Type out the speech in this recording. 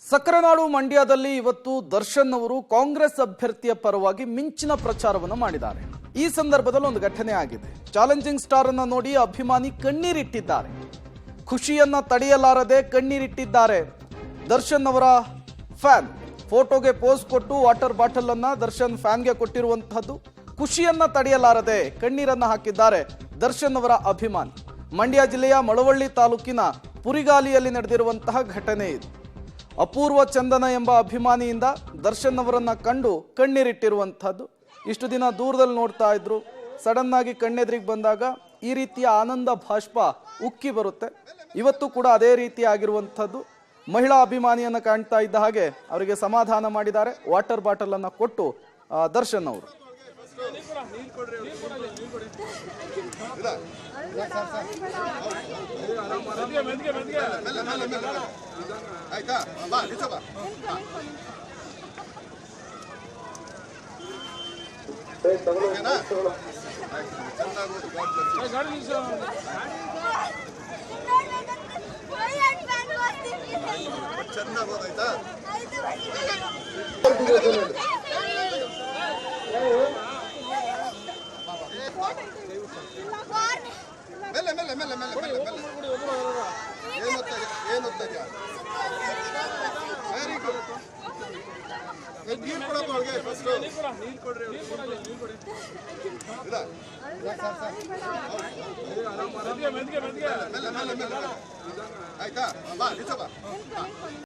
ಸಕ್ಕರೆನಾಡು ಮಂಡ್ಯದಲ್ಲಿ ಇವತ್ತು ದರ್ಶನ್ ಅವರು ಕಾಂಗ್ರೆಸ್ ಅಭ್ಯರ್ಥಿಯ ಪರವಾಗಿ ಮಿಂಚಿನ ಪ್ರಚಾರವನ್ನು ಮಾಡಿದ್ದಾರೆ. ಈ ಸಂದರ್ಭದಲ್ಲಿ ಒಂದು ಘಟನೆ ಆಗಿದೆ. ಚಾಲೆಂಜಿಂಗ್ ಸ್ಟಾರ್ ಅನ್ನು ನೋಡಿ ಅಭಿಮಾನಿ ಕಣ್ಣೀರಿಟ್ಟಿದ್ದಾರೆ. ಖುಷಿಯನ್ನ ತಡೆಯಲಾರದೆ ಕಣ್ಣೀರಿಟ್ಟಿದ್ದಾರೆ. ದರ್ಶನ್ ಅವರ ಫ್ಯಾನ್ ಫೋಟೋಗೆ ಪೋಸ್ ಕೊಟ್ಟು ವಾಟರ್ ಬಾಟಲ್ ಅನ್ನ ದರ್ಶನ್ ಫ್ಯಾನ್ಗೆ ಕೊಟ್ಟಿರುವಂತಹದ್ದು. ಖುಷಿಯನ್ನ ತಡೆಯಲಾರದೆ ಕಣ್ಣೀರನ್ನ ಹಾಕಿದ್ದಾರೆ ದರ್ಶನ್ ಅವರ ಅಭಿಮಾನಿ. ಮಂಡ್ಯ ಜಿಲ್ಲೆಯ ಮಳವಳ್ಳಿ ತಾಲೂಕಿನ ಪುರಿಗಾಲಿಯಲ್ಲಿ ನಡೆದಿರುವಂತಹ ಘಟನೆ ಇದು. ಅಪೂರ್ವ ಚಂದನ ಎಂಬ ಅಭಿಮಾನಿಯಿಂದ ದರ್ಶನ್ ಅವರನ್ನ ಕಂಡು ಕಣ್ಣೀರಿಟ್ಟಿರುವಂತಹದ್ದು. ಇಷ್ಟು ದಿನ ದೂರದಲ್ಲಿ ನೋಡ್ತಾ ಇದ್ರು, ಸಡನ್ ಆಗಿ ಕಣ್ಣೆದ್ರಿಗೆ ಬಂದಾಗ ಈ ರೀತಿಯ ಆನಂದ ಬಾಷ್ಪ ಉಕ್ಕಿ ಬರುತ್ತೆ. ಇವತ್ತು ಕೂಡ ಅದೇ ರೀತಿ ಆಗಿರುವಂತಹದ್ದು. ಮಹಿಳಾ ಅಭಿಮಾನಿಯನ್ನ ಕಾಣ್ತಾ ಇದ್ದ ಹಾಗೆ ಅವರಿಗೆ ಸಮಾಧಾನ ಮಾಡಿದ್ದಾರೆ. ವಾಟರ್ ಬಾಟಲ್ ಅನ್ನ ಕೊಟ್ಟು ದರ್ಶನ್ ಅವರು ಚೆನ್ನಾಗಿ ಹೋದಾಯ್ತಾ ಮೆಲ್ಲ ಮೆಲ್ಲ ಮೆಲ್ಲ ಮೆಲ್ಲ ಮೆಲ್ಲ ಏನು ಓದ್ತಾ ವೆರಿ ಗುಡ್. ನೀರು ಕೊಡಪ್ಪ ಅವ್ರಿಗೆ ಫಸ್ಟ್. ಮೆಲ್ಲ ಮೆಲ್ಲ ಮೆಲ್ಲ ಆಯ್ತಾ ಬಾ ಬಾ